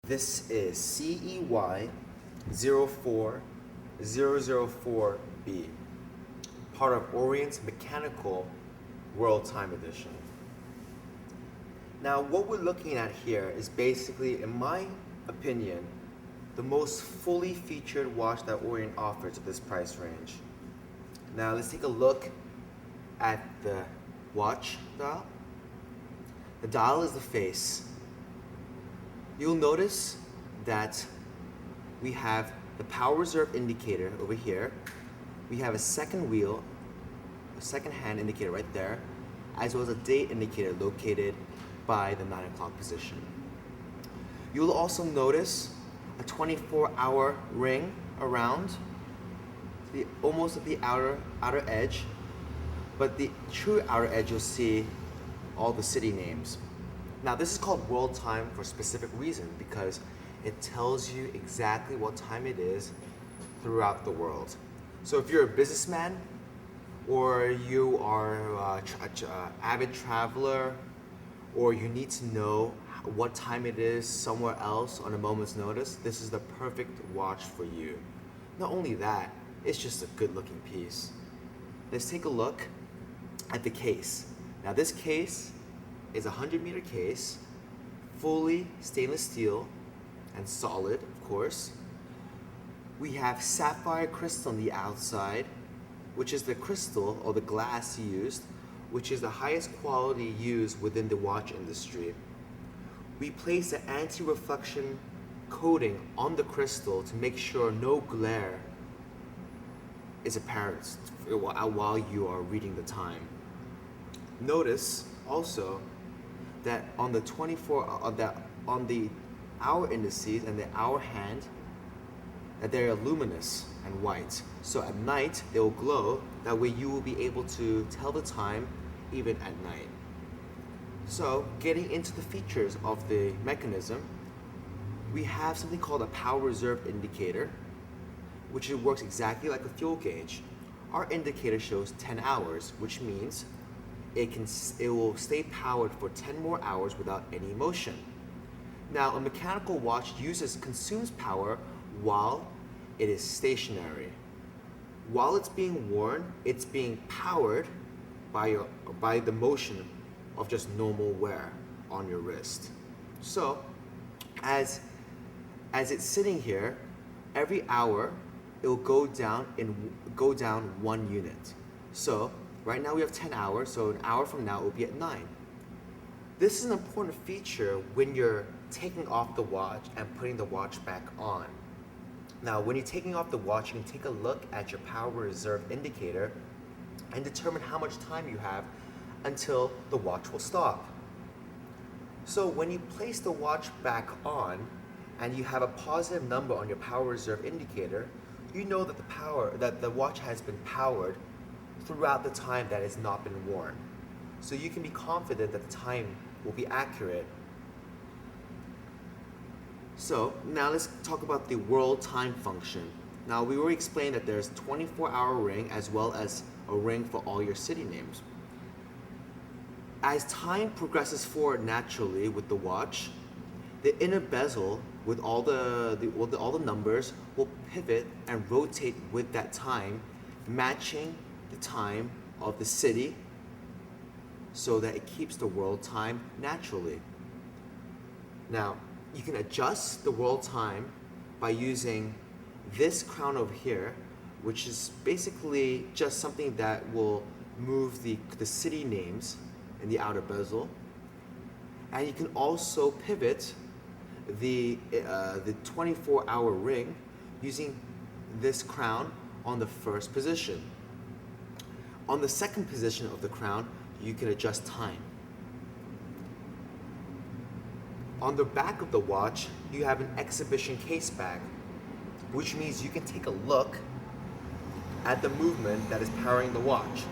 This is cey04004b, part of Orient's Mechanical World Time Edition. Now, what we're looking at here is basically, in my opinion, the most fully featured watch that Orient offers at this price range. Now, let's take a look at the watch dial. The dial is the face. You'll notice that we have the power reserve indicator over here. We have a second wheel, a second hand indicator right there, as well as a date indicator located by the 9 o'clock position. You'll also notice a 24-hour ring around, almost at the outer edge, but the true outer edge you'll see all the city names. Now, this is called world time for a specific reason, because it tells you exactly what time it is throughout the world. So if you're a businessman, or you are an avid traveler, or you need to know what time it is somewhere else on a moment's notice, this is the perfect watch for you. Not only that, it's just a good looking piece. Let's take a look at the case. Now, this case is a 100-meter case, fully stainless steel and solid, of course. We have sapphire crystal on the outside, which is the crystal or the glass used, which is the highest quality used within the watch industry. We place an anti-reflection coating on the crystal to make sure no glare is apparent while you are reading the time. Notice also that on the on the hour indices and the hour hand, that they are luminous and white. So at night they will glow. That way you will be able to tell the time even at night. So getting into the features of the mechanism, we have something called a power reserve indicator, which works exactly like a fuel gauge. Our indicator shows 10 hours, which means it will stay powered for 10 more hours without any motion. Now, a mechanical watch consumes power while it is stationary. While it's being worn, it's being powered by the motion of just normal wear on your wrist. So, as it's sitting here, every hour it will go down 1 unit. So right now we have 10 hours, so an hour from now it will be at 9. This is an important feature when you're taking off the watch and putting the watch back on. Now, when you're taking off the watch, you can take a look at your power reserve indicator and determine how much time you have until the watch will stop. So when you place the watch back on and you have a positive number on your power reserve indicator, you know that the watch has been powered throughout the time that has not been worn. So you can be confident that the time will be accurate. So now let's talk about the world time function. Now, we already explained that there's a 24-hour ring as well as a ring for all your city names. As time progresses forward naturally with the watch, the inner bezel with all the numbers will pivot and rotate with that time, matching the time of the city so that it keeps the world time naturally. Now, you can adjust the world time by using this crown over here, which is basically just something that will move the city names in the outer bezel. And you can also pivot the 24-hour ring using this crown on the first position. On the second position of the crown, you can adjust time. On the back of the watch, you have an exhibition case bag, which means you can take a look at the movement that is powering the watch.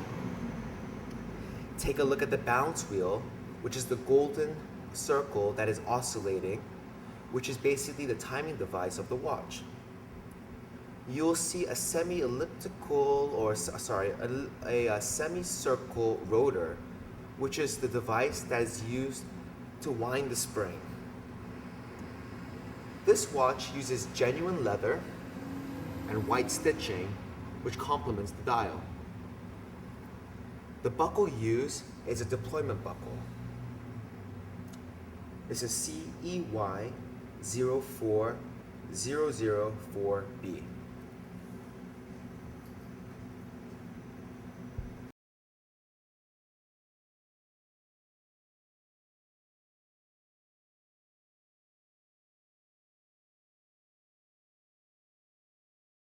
Take a look at the balance wheel, which is the golden circle that is oscillating, which is basically the timing device of the watch. You'll see a semi-elliptical, a semicircle rotor, which is the device that is used to wind the spring. This watch uses genuine leather and white stitching, which complements the dial. The buckle used is a deployment buckle. This is cey04004b.